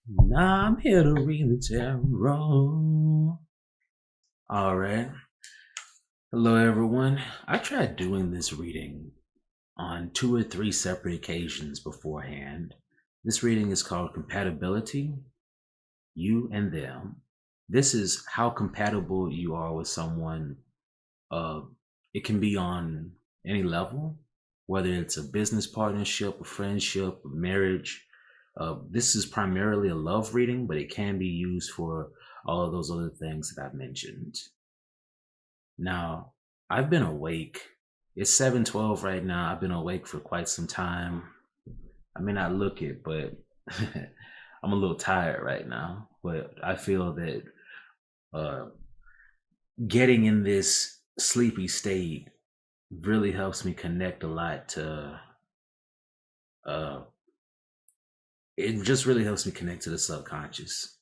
Now I'm here to read the tarot. All right. Hello, everyone. I tried doing this reading on 2 or 3 separate occasions beforehand. This reading is called Compatibility, You and Them. This is how compatible you are with someone. It can be on any level, whether it's a business partnership, a friendship, a marriage. This is primarily a love reading, but it can be used for all of those other things that I've mentioned. Now, I've been awake. It's 7:12 right now. I've been awake for quite some time. I may not look it, but I'm a little tired right now. But I feel that uh, getting in this sleepy state really helps me connect a lot to uh, it just really helps me connect to the subconscious.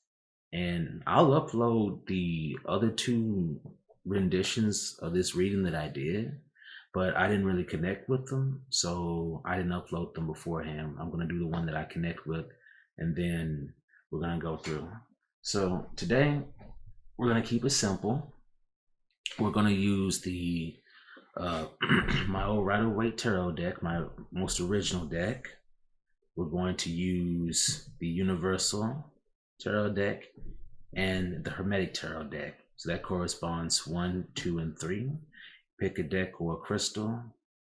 And I'll upload the other 2 renditions of this reading that I did, but I didn't really connect with them, so I didn't upload them beforehand. I'm going to do the one that I connect with, and then we're going to go through. So today, we're going to keep it simple. We're going to use the my old Rider-Waite Tarot deck, my most original deck. We're going to use the Universal Tarot deck and the Hermetic Tarot deck. So that corresponds 1, 2, and 3. Pick a deck or a crystal,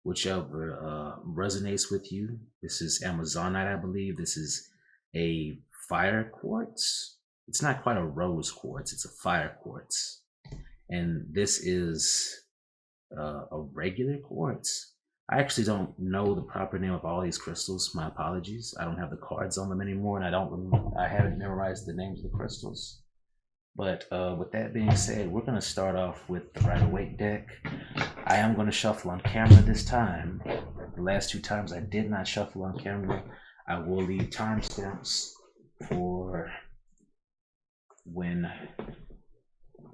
whichever resonates with you. This is Amazonite, I believe. This is a fire quartz. It's not quite a rose quartz, it's a fire quartz. And this is a regular quartz. I actually don't know the proper name of all these crystals. My apologies. I don't have the cards on them anymore, and I haven't memorized the names of the crystals. But with that being said, we're going to start off with the Rider-Waite deck. I am going to shuffle on camera this time. The last 2 times I did not shuffle on camera. I will leave timestamps for when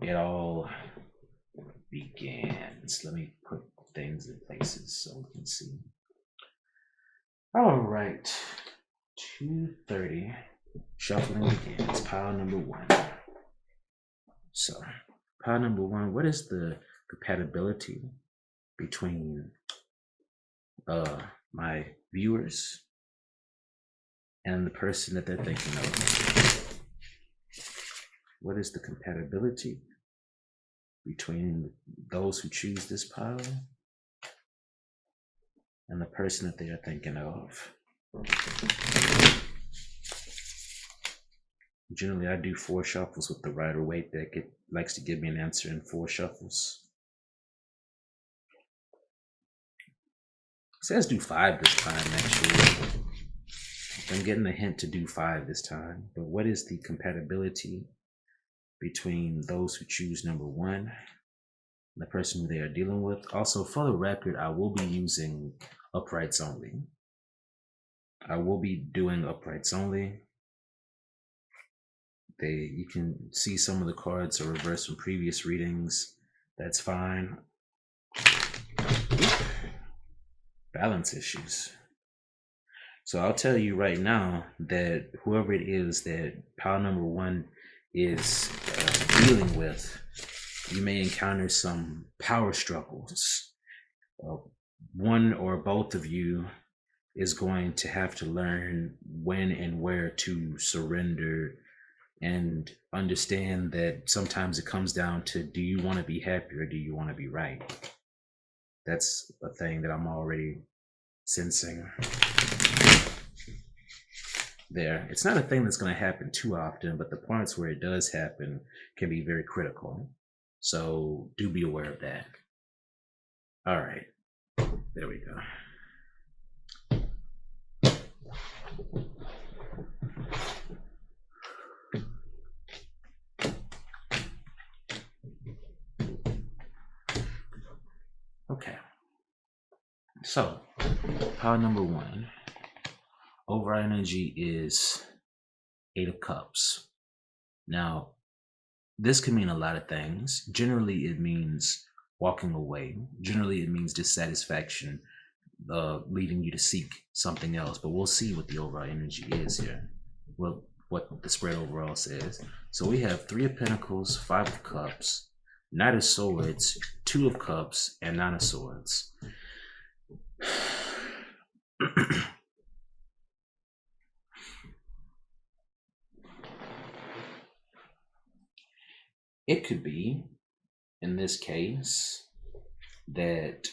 it all begins. Let me put things in places so we can see. All right, 2:30. Shuffling begins. Pile number 1. So, pile number 1. What is the compatibility between my viewers and the person that they're thinking of? What is the compatibility between those who choose this pile and the person that they are thinking of? Generally, I do 4 shuffles with the Rider-Waite deck. It likes to give me an answer in 4 shuffles. It says do 5 this time, actually. I'm getting a hint to do 5 this time. But what is the compatibility between those who choose number 1 and the person who they are dealing with? Also, for the record, I will be using uprights only. I will be doing uprights only. You can see some of the cards are reversed from previous readings. That's fine. Balance issues. So I'll tell you right now that whoever it is that pile number 1 is dealing with, you may encounter some power struggles. One or both of you is going to have to learn when and where to surrender and understand that sometimes it comes down to, do you want to be happy or do you want to be right? That's a thing that I'm already sensing there. It's not a thing that's going to happen too often, but the points where it does happen can be very critical. So do be aware of that. All right, there we go. Okay, so pile number 1, overall energy is 8 of Cups. Now, this can mean a lot of things. Generally, it means walking away. Generally, it means dissatisfaction, leading you to seek something else. But we'll see what the overall energy is here. Well, what the spread overall says. So we have 3 of Pentacles, 5 of Cups, Knight of Swords, 2 of Cups, and 9 of Swords. It could be, in this case, that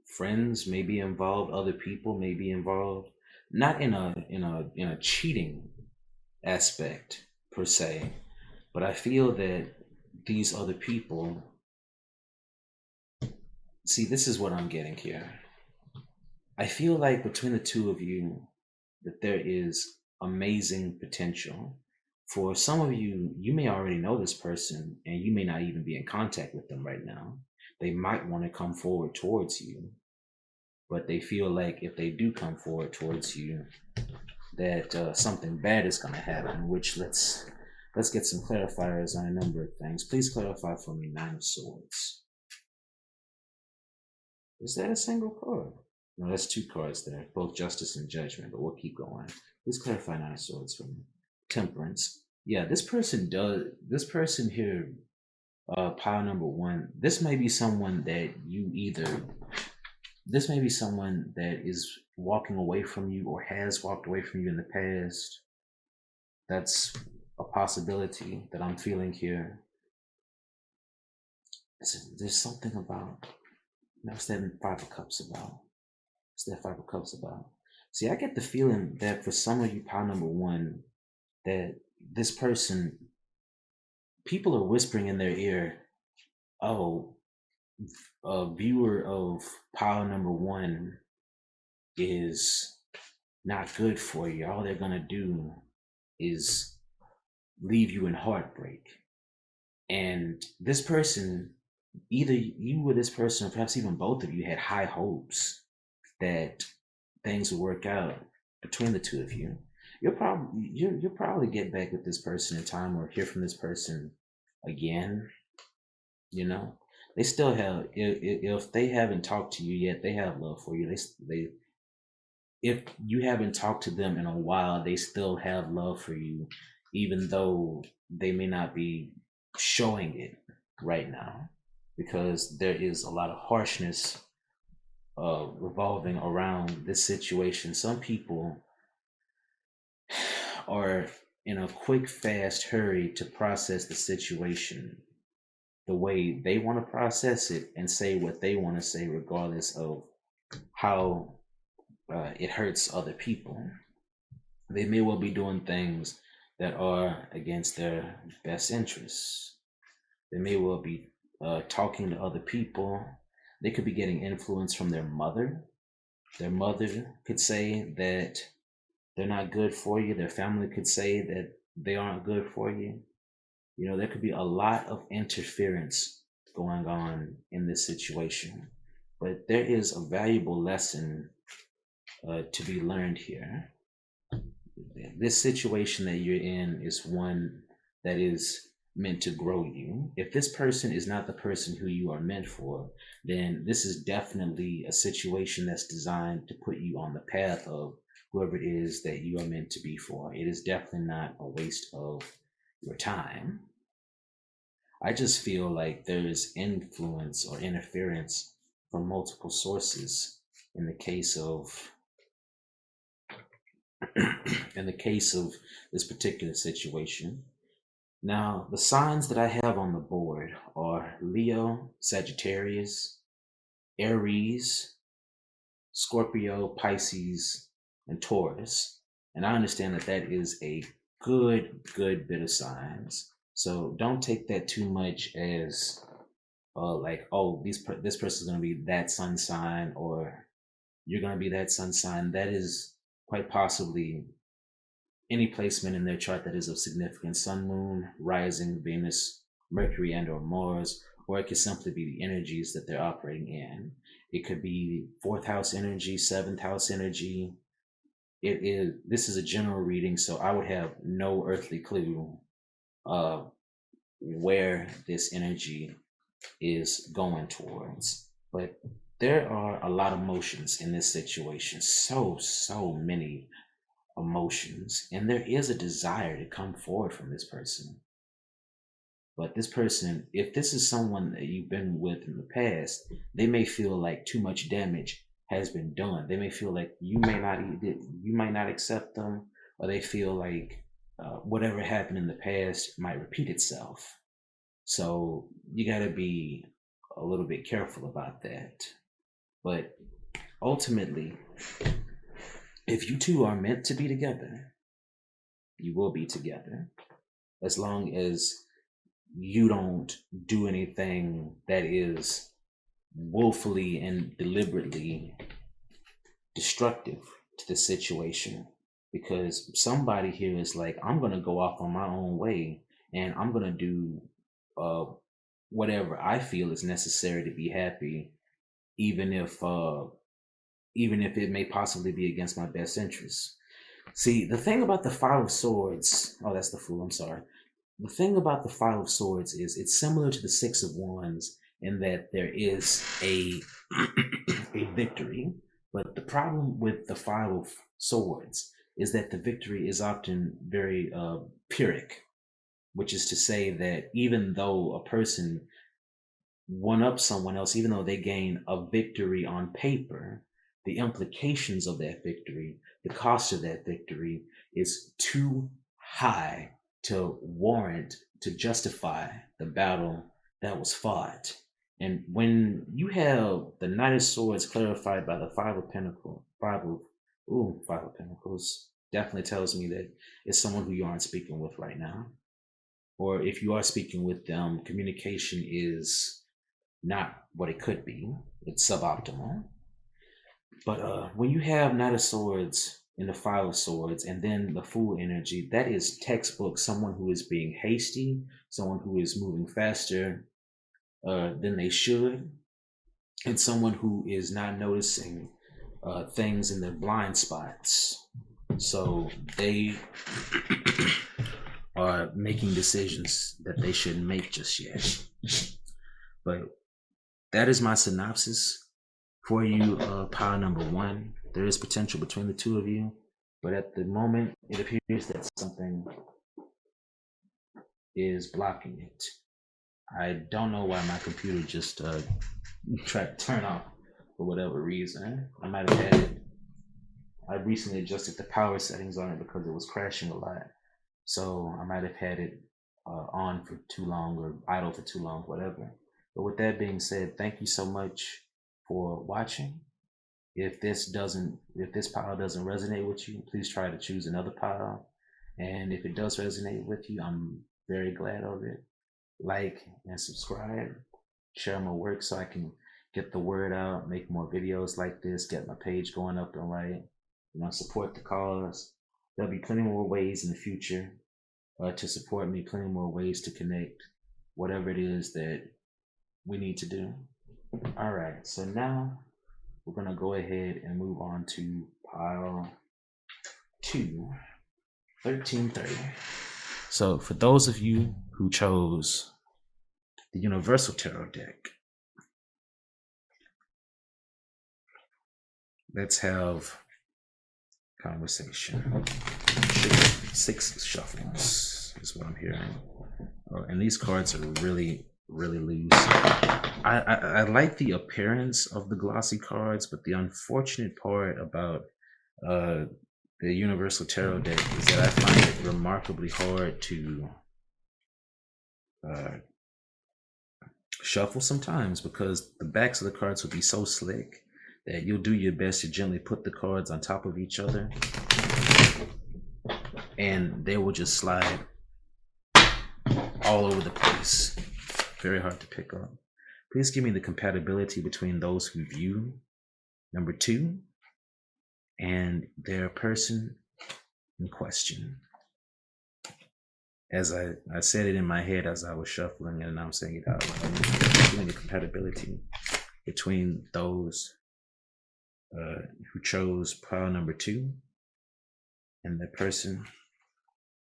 friends may be involved, other people may be involved, not in a cheating aspect per se, but I feel that these other people, see, this is what I'm getting here. I feel like between the two of you that there is amazing potential. For some of you, you may already know this person and you may not even be in contact with them right now. They might want to come forward towards you, but they feel like if they do come forward towards you, that something bad is going to happen. Which let's get some clarifiers on a number of things. Please clarify for me 9 of Swords. Is that a single card? No, that's 2 cards there, both Justice and Judgment, but we'll keep going. Please clarify 9 of Swords for me. Temperance. Yeah, this person here, pile number 1, this may be someone that this may be someone that is walking away from you or has walked away from you in the past. That's a possibility that I'm feeling here. There's something about, what's that 5 of Cups about? What's that 5 of Cups about? See, I get the feeling that for some of you, pile number 1, that this person, people are whispering in their ear, oh, a viewer of pile number 1 is not good for you. All they're gonna do is leave you in heartbreak. And this person, either you or this person, or perhaps even both of you, had high hopes that things would work out between the two of you. You'll probably get back with this person in time or hear from this person again. You know, they still have, if they haven't talked to you yet, they have love for you. They if you haven't talked to them in a while, they still have love for you, even though they may not be showing it right now, because there is a lot of harshness revolving around this situation. Some people are in a quick, fast hurry to process the situation the way they want to process it and say what they want to say, regardless of how it hurts other people. They may well be doing things that are against their best interests. They may well be talking to other people. They could be getting influence from their mother. Their mother could say that they're not good for you. Their family could say that they aren't good for you. You know, there could be a lot of interference going on in this situation. But there is a valuable lesson to be learned here. This situation that you're in is one that is meant to grow you. If this person is not the person who you are meant for, then this is definitely a situation that's designed to put you on the path of whoever it is that you are meant to be for. It is definitely not a waste of your time. I just feel like there is influence or interference from multiple sources in the case of this particular situation. Now, the signs that I have on the board are Leo, Sagittarius, Aries, Scorpio, Pisces, and Taurus. And I understand that that is a good bit of signs. So don't take that too much as like, oh, this person's going to be that sun sign, or you're going to be that sun sign. That is quite possibly any placement in their chart that is of significance: Sun, Moon, Rising, Venus, Mercury, and or Mars, or it could simply be the energies that they're operating in. It could be 4th house energy, 7th house energy. This is a general reading, so I would have no earthly clue where this energy is going towards. But there are a lot of emotions in this situation. So many emotions, and there is a desire to come forward from this person. But this person, if this is someone that you've been with in the past, they may feel like too much damage has been done. They may feel like you might not accept them, or they feel like whatever happened in the past might repeat itself. So you got to be a little bit careful about that. But ultimately, if you two are meant to be together, you will be together, as long as you don't do anything that is willfully and deliberately destructive to the situation. Because somebody here is like, I'm going to go off on my own way, and I'm going to do whatever I feel is necessary to be happy, even if it may possibly be against my best interests. See, the thing about the Five of Swords, oh, that's the Fool, I'm sorry. The thing about the Five of Swords is it's similar to the Six of Wands in that there is a a victory, but the problem with the Five of Swords is that the victory is often very pyrrhic, which is to say that even though a person one-ups someone else, even though they gain a victory on paper, the implications of that victory, the cost of that victory is too high to warrant, to justify the battle that was fought. And when you have the Knight of Swords clarified by the Five of Pentacles, Five of Pentacles definitely tells me that it's someone who you aren't speaking with right now. Or if you are speaking with them, communication is not what it could be. It's suboptimal. But when you have Knight of Swords and the Five of Swords and then the Fool energy, that is textbook someone who is being hasty, someone who is moving faster than they should, and someone who is not noticing things in their blind spots. So they are making decisions that they shouldn't make just yet. But that is my synopsis for you, pile number one. There is potential between the two of you, but at the moment, it appears that something is blocking it. I don't know why my computer just tried to turn off for whatever reason. I might have had it. I recently adjusted the power settings on it because it was crashing a lot. So I might have had it on for too long or idle for too long, whatever. But with that being said, thank you so much for watching. If this pile doesn't resonate with you, please try to choose another pile. And if it does resonate with you, I'm very glad of it. Like and subscribe, share my work so I can get the word out, make more videos like this, get my page going up and right, support the cause. There'll be plenty more ways in the future to support me, plenty more ways to connect, whatever it is that we need to do. All right, so now we're gonna go ahead and move on to pile 2, 1330. So for those of you who chose the Universal Tarot deck, let's have conversation. 6 shuffles is what I'm hearing. And these cards are really, really loose. I like the appearance of the glossy cards, but the unfortunate part about the Universal Tarot deck is that I find it remarkably hard to shuffle sometimes, because the backs of the cards will be so slick that you'll do your best to gently put the cards on top of each other and they will just slide all over the place. Very hard to pick up. Please give me the compatibility between those who view number 2 and their person in question. As I said it in my head as I was shuffling, and I'm saying it out loud. Give me the compatibility between those who chose pile number 2 and the person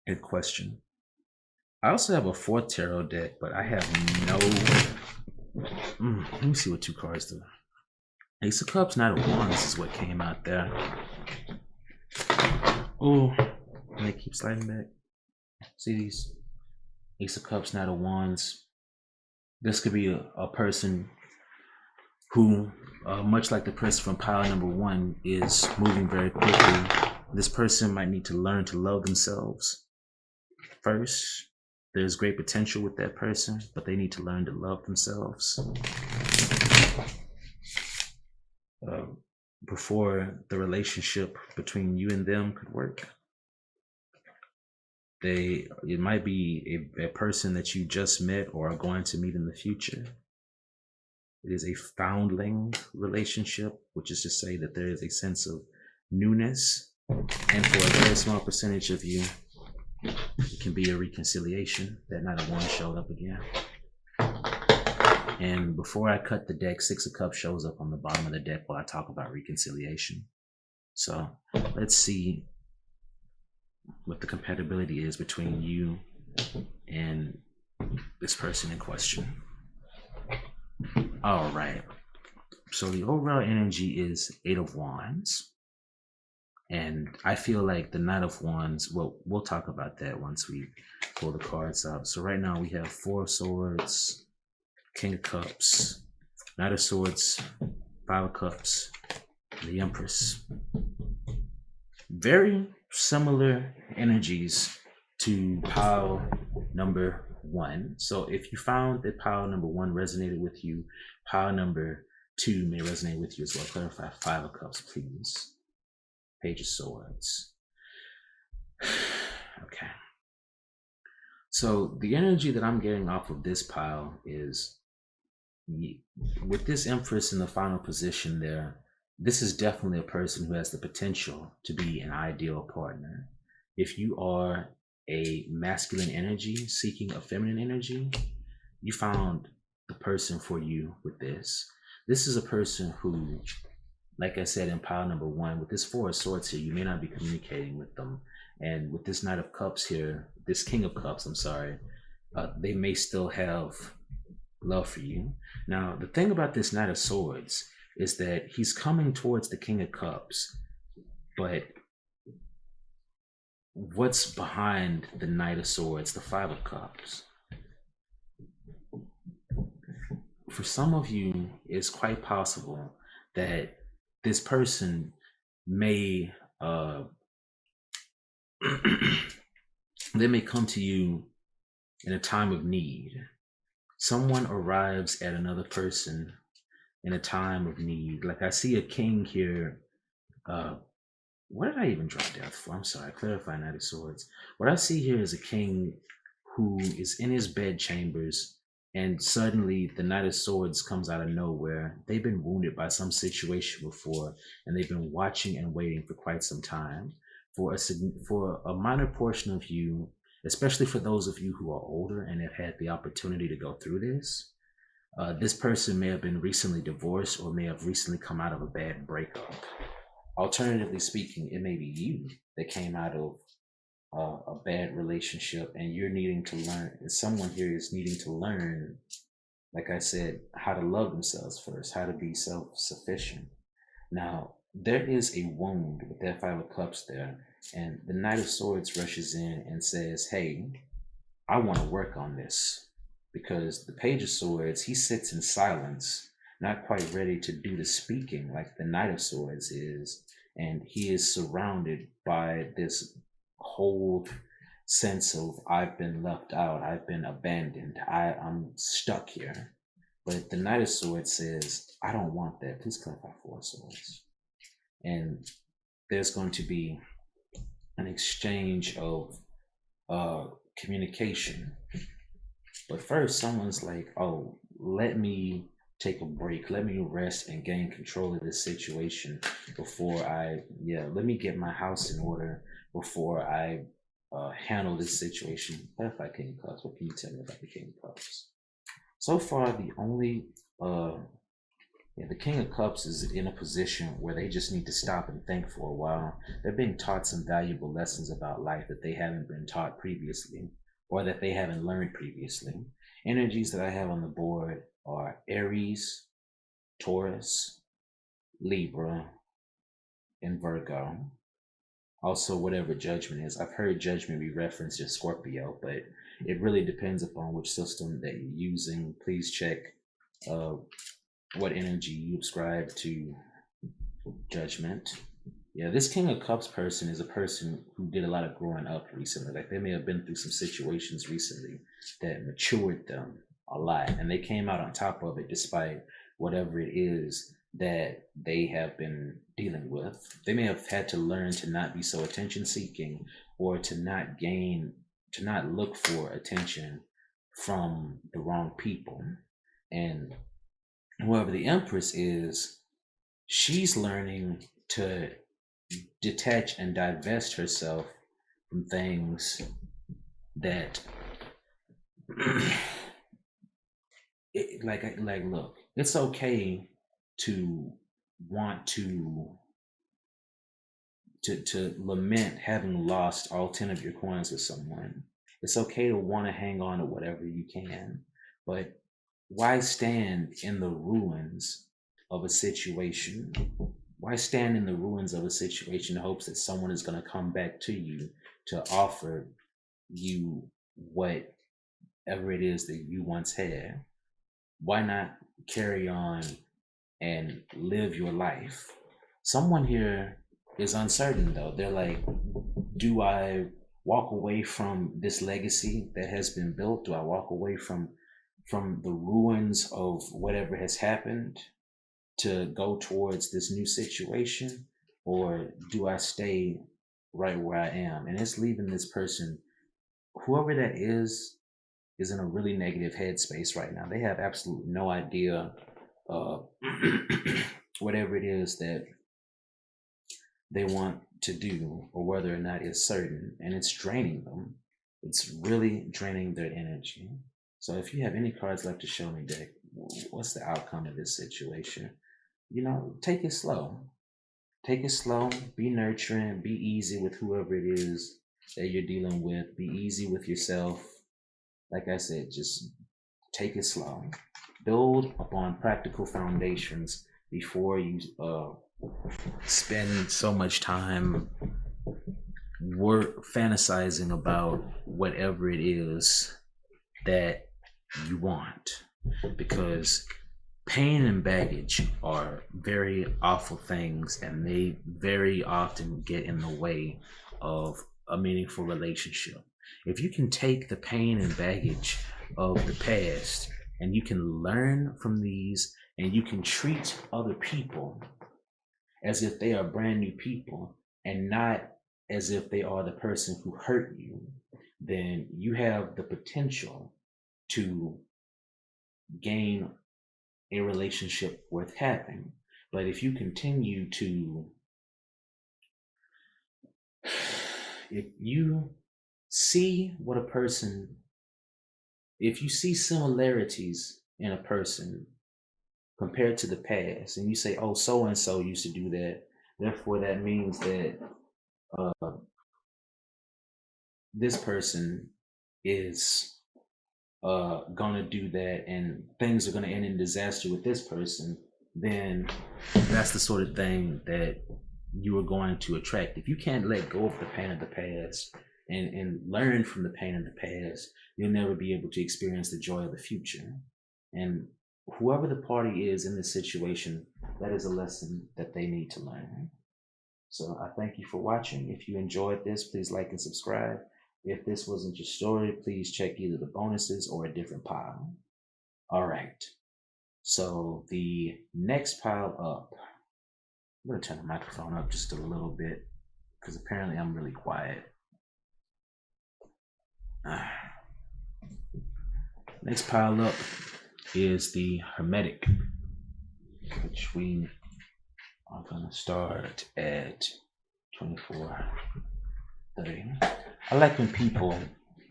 in question. I also have a 4th tarot deck, but I have no... let me see what 2 cards do. Ace of Cups, Knight of Wands is what came out there. Oh, and they keep sliding back. See these Ace of Cups, Knight of Wands. This could be a person who, much like the person from pile number one, is moving very quickly. This person might need to learn to love themselves first. There's great potential with that person, but they need to learn to love themselves before the relationship between you and them could work. It might be a person that you just met or are going to meet in the future. It is a foundling relationship, which is to say that there is a sense of newness. And for a very small percentage of you, it can be a reconciliation. That Knight of Wands showed up again. And before I cut the deck, Six of Cups shows up on the bottom of the deck while I talk about reconciliation. So let's see what the compatibility is between you and this person in question. All right. So the overall energy is Eight of Wands. And I feel like the Knight of Wands, well, we'll talk about that once we pull the cards out. So right now we have Four of Swords, King of Cups, Knight of Swords, Five of Cups, the Empress. Very similar energies to pile number one. So if you found that pile number one resonated with you, pile number two may resonate with you as well. Clarify Five of Cups, please. Page of Swords. Okay. So the energy that I'm getting off of this pile is, with this Empress in the final position there, this is definitely a person who has the potential to be an ideal partner. If you are a masculine energy seeking a feminine energy, you found the person for you with this. This is a person who, like I said in pile number one, with this Four of Swords here, you may not be communicating with them. And with this Knight of Cups here, this King of Cups, I'm sorry, they may still have love for you. Now, the thing about this Knight of Swords is that he's coming towards the King of Cups, but what's behind the Knight of Swords, the Five of Cups? For some of you, it's quite possible that this person may they may come to you in a time of need. Someone arrives at another person in a time of need. Like I see a king here. What did I even draw death for? I'm sorry, clarify Knight of Swords. What I see here is a king who is in his bed chambers, and suddenly the Knight of Swords comes out of nowhere. They've been wounded by some situation before, and they've been watching and waiting for quite some time. For a minor portion of you, especially for those of you who are older and have had the opportunity to go through this, this person may have been recently divorced or may have recently come out of a bad breakup. Alternatively speaking, it may be you that came out of a bad relationship and you're needing to learn, someone here is needing to learn, like I said, how to love themselves first, how to be self-sufficient. Now, there is a wound with that Five of Cups there, and the Knight of Swords rushes in and says, hey, I want to work on this. Because the Page of Swords, he sits in silence, not quite ready to do the speaking like the Knight of Swords is, and he is surrounded by this whole sense of, I've been left out, I've been abandoned, I'm stuck here. But the Knight of Swords says, I don't want that. Please clarify Four of Swords. And there's going to be an exchange of communication. But first, someone's like, oh, let me take a break. Let me rest and gain control of this situation before let me get my house in order before I handle this situation. Clarify King of Cups. What can you tell me about the King of Cups? So far, the only the King of Cups is in a position where they just need to stop and think for a while. They're being taught some valuable lessons about life that they haven't been taught previously, or that they haven't learned previously. Energies that I have on the board are Aries, Taurus, Libra, and Virgo. Also, whatever judgment is. I've heard judgment be referenced as Scorpio, but it really depends upon which system that you're using. Please check uh, what energy you ascribe to judgment. Yeah, this King of Cups person is a person who did a lot of growing up recently. Like they may have been through some situations recently that matured them a lot, and they came out on top of it despite whatever it is that they have been dealing with. They may have had to learn to not be so attention seeking or to not look for attention from the wrong people. And whoever the Empress is, she's learning to detach and divest herself from things that look, it's okay to want to lament having lost all 10 of your coins with someone. It's okay to want to hang on to whatever you can, but why stand in the ruins of a situation? Why stand in the ruins of a situation in hopes that someone is going to come back to you to offer you whatever it is that you once had? Why not carry on and live your life? Someone here is uncertain though. They're like, do I walk away from this legacy that has been built? Do I walk away from the ruins of whatever has happened to go towards this new situation, or do I stay right where I am? And it's leaving this person, whoever that is in a really negative headspace right now. They have absolutely no idea whatever it is that they want to do or whether or not it's certain, and it's draining them. It's really draining their energy. So if you have any cards left to show me, deck, what's the outcome of this situation? Take it slow. Take it slow. Be nurturing. Be easy with whoever it is that you're dealing with. Be easy with yourself. Like I said, just take it slow. Build upon practical foundations before you spend so much time fantasizing about whatever it is that you want, because pain and baggage are very awful things, and they very often get in the way of a meaningful relationship. If you can take the pain and baggage of the past and you can learn from these, and you can treat other people as if they are brand new people and not as if they are the person who hurt you, then you have the potential to gain a relationship worth having. But if you continue to, if you see if you see similarities in a person compared to the past, and you say, oh, so and so used to do that, therefore that means that this person is gonna do that, and things are gonna end in disaster with this person, then that's the sort of thing that you are going to attract. If you can't let go of the pain of the past and learn from the pain of the past, you'll never be able to experience the joy of the future. And whoever the party is in this situation, that is a lesson that they need to learn. So I thank you for watching. If you enjoyed this, please like and subscribe. If this wasn't your story, please check either the bonuses or a different pile. All right. So the next pile up, I'm going to turn the microphone up just a little bit because apparently I'm really quiet. Next pile up is the Hermetic, which we are going to start at 24:30. I like when people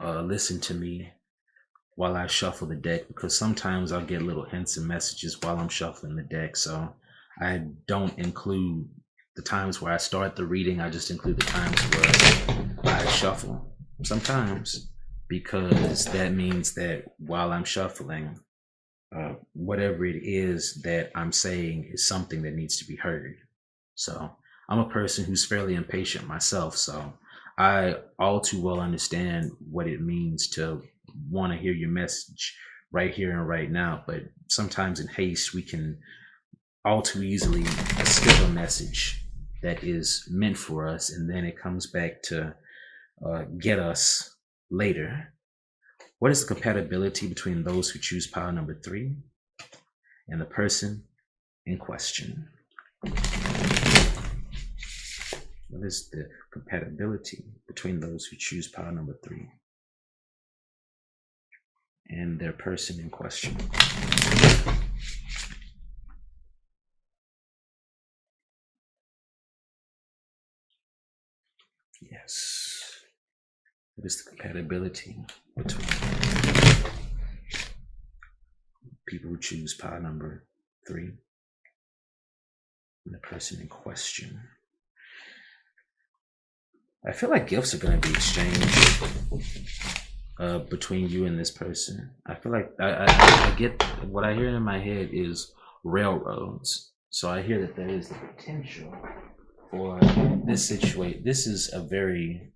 listen to me while I shuffle the deck, because sometimes I'll get little hints and messages while I'm shuffling the deck. So I don't include the times where I start the reading. I just include the times where I shuffle sometimes, because that means that while I'm shuffling, whatever it is that I'm saying is something that needs to be heard. So I'm a person who's fairly impatient myself, so I all too well understand what it means to want to hear your message right here and right now. But sometimes in haste, we can all too easily skip a message that is meant for us, and then it comes back to get us later. What is the compatibility between those who choose pile number 3 and the person in question? What is the compatibility between those who choose pile number 3 and their person in question? Yes. What is the compatibility between people who choose pile number 3 and the person in question? I feel like gifts are going to be exchanged between you and this person. I feel like I get what I hear in my head is railroads. So I hear that there is the potential for this situation. This is a very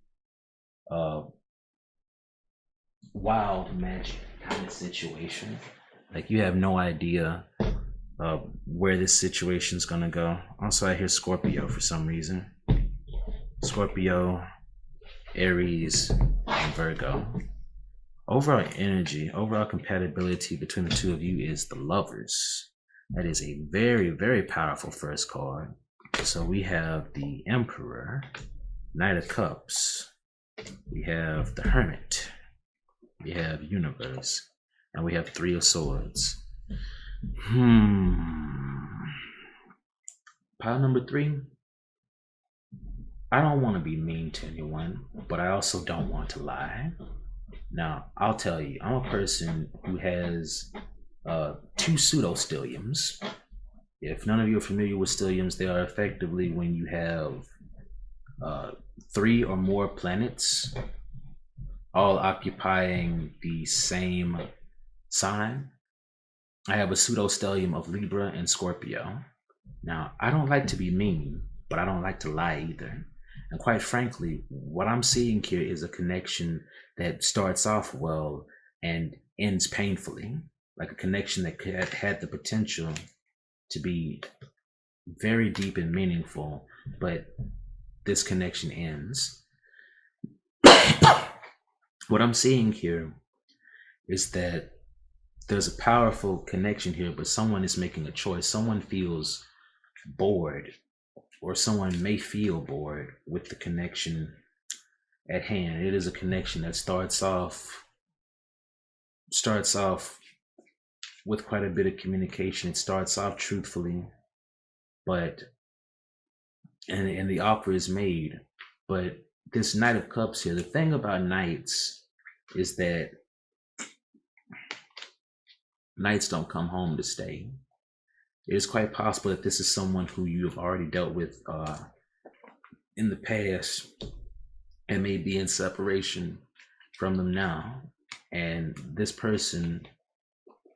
wild magic kind of situation. Like you have no idea where this situation is going to go. Also, I hear Scorpio for some reason. Scorpio, Aries, and Virgo. Overall energy, overall compatibility between the two of you is the Lovers. That is a very, very powerful first card. So we have the Emperor, Knight of Cups, we have the Hermit, we have Universe, and we have 3 of Swords. Pile number 3. I don't want to be mean to anyone, but I also don't want to lie. Now, I'll tell you, I'm a person who has 2 pseudo-stelliums. If none of you are familiar with stelliums, they are effectively when you have 3 or more planets all occupying the same sign. I have a pseudo-stellium of Libra and Scorpio. Now, I don't like to be mean, but I don't like to lie either. And quite frankly, what I'm seeing here is a connection that starts off well and ends painfully, like a connection that could have had the potential to be very deep and meaningful, but this connection ends. What I'm seeing here is that there's a powerful connection here, but someone is making a choice. Someone feels bored, or someone may feel bored with the connection at hand. It is a connection that starts off with quite a bit of communication. It starts off truthfully, but and the offer is made. But this Knight of Cups here, the thing about Knights is that Knights don't come home to stay. It is quite possible that this is someone who you have already dealt with in the past and may be in separation from them now. And this person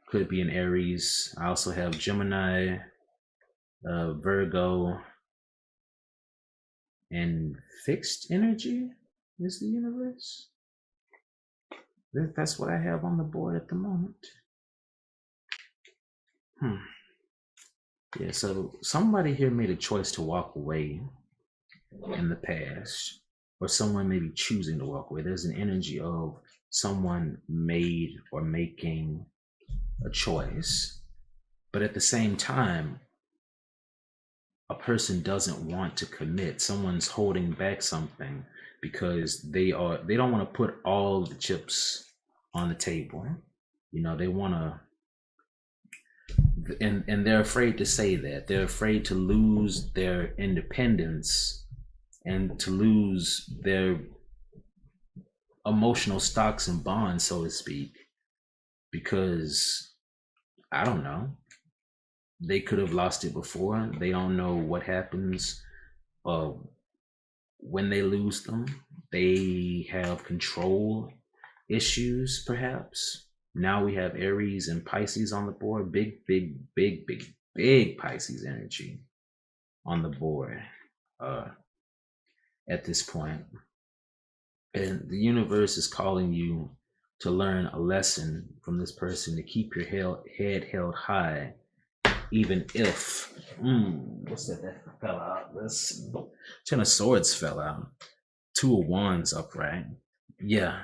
could be an Aries. I also have Gemini, Virgo, and fixed energy is the Universe. That's what I have on the board at the moment. Yeah, so somebody here made a choice to walk away in the past, or someone may be choosing to walk away. There's an energy of someone made or making a choice, but at the same time, a person doesn't want to commit. Someone's holding back something because they don't want to put all the chips on the table. You know, they want to, and they're afraid to say that. They're afraid to lose their independence and to lose their emotional stocks and bonds, so to speak, because I don't know, they could have lost it before. They don't know what happens when they lose them. They have control issues, perhaps. Now we have Aries and Pisces on the board. Big Pisces energy on the board. uh, at this point. And the universe is calling you to learn a lesson from this person to keep your head held high, even if, what's that? That fell out. This Ten of Swords fell out. Two of Wands upright. Yeah,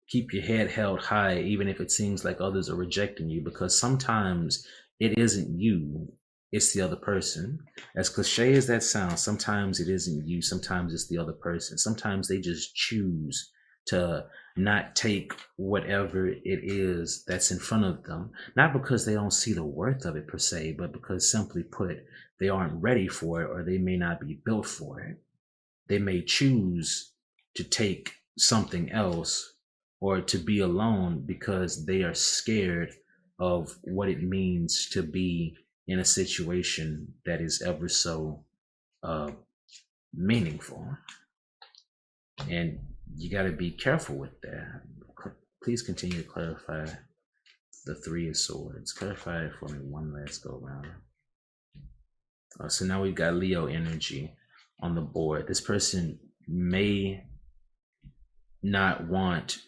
keep your head held high, even if it seems like others are rejecting you, because sometimes it isn't you, it's the other person. As cliche as that sounds, sometimes it isn't you, sometimes it's the other person. Sometimes they just choose to not take whatever it is that's in front of them, not because they don't see the worth of it per se, but because, simply put, they aren't ready for it, or they may not be built for it. They may choose to take something else or to be alone because they are scared of what it means to be in a situation that is ever so meaningful. And you got to be careful with that. Please continue to clarify the Three of Swords. Clarify it for me one last go round. So now we've got Leo energy on the board. This person may not want,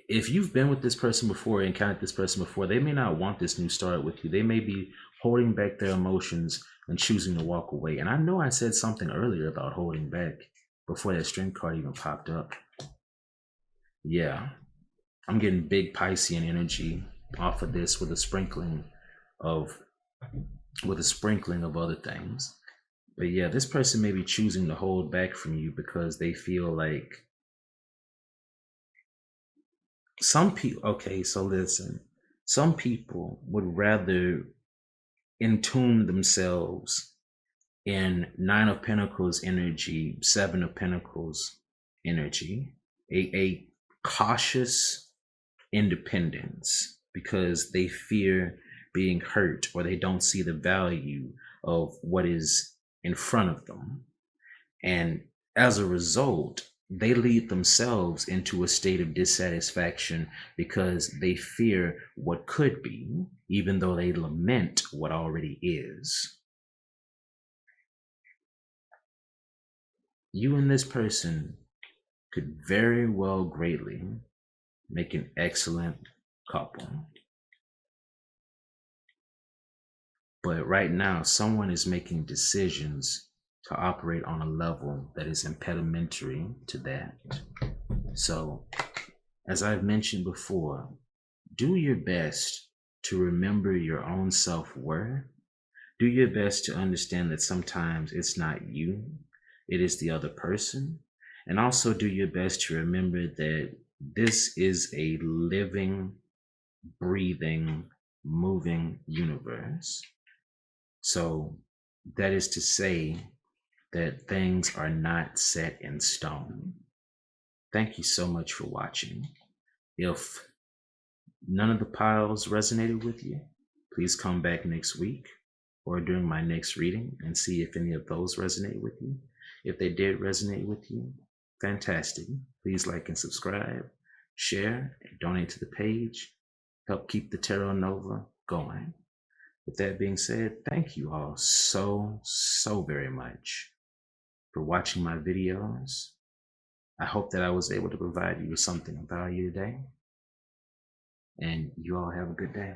if you've been with this person before, encountered this person before, they may not want this new start with you. They may be holding back their emotions and choosing to walk away. And I know I said something earlier about holding back before that Strength card even popped up. Yeah, I'm getting big Piscean energy off of this with a sprinkling of other things. But yeah, this person may be choosing to hold back from you because they feel like some people, okay, so listen, some people would rather entomb themselves in Nine of Pentacles energy, Seven of Pentacles energy, a cautious independence, because they fear being hurt or they don't see the value of what is in front of them. And as a result, they lead themselves into a state of dissatisfaction because they fear what could be, even though they lament what already is. You and this person could very well greatly make an excellent couple. But right now, someone is making decisions to operate on a level that is impedimentary to that. So, as I've mentioned before, do your best to remember your own self-worth. Do your best to understand that sometimes it's not you, it is the other person. And also do your best to remember that this is a living, breathing, moving universe. So that is to say that things are not set in stone. Thank you so much for watching. If none of the piles resonated with you, please come back next week or during my next reading and see if any of those resonate with you. If they did resonate with you, fantastic. Please like and subscribe, share, and donate to the page. Help keep the Tarot Nova going. With that being said, thank you all so very much for watching my videos. I hope that I was able to provide you with something of value today. And you all have a good day.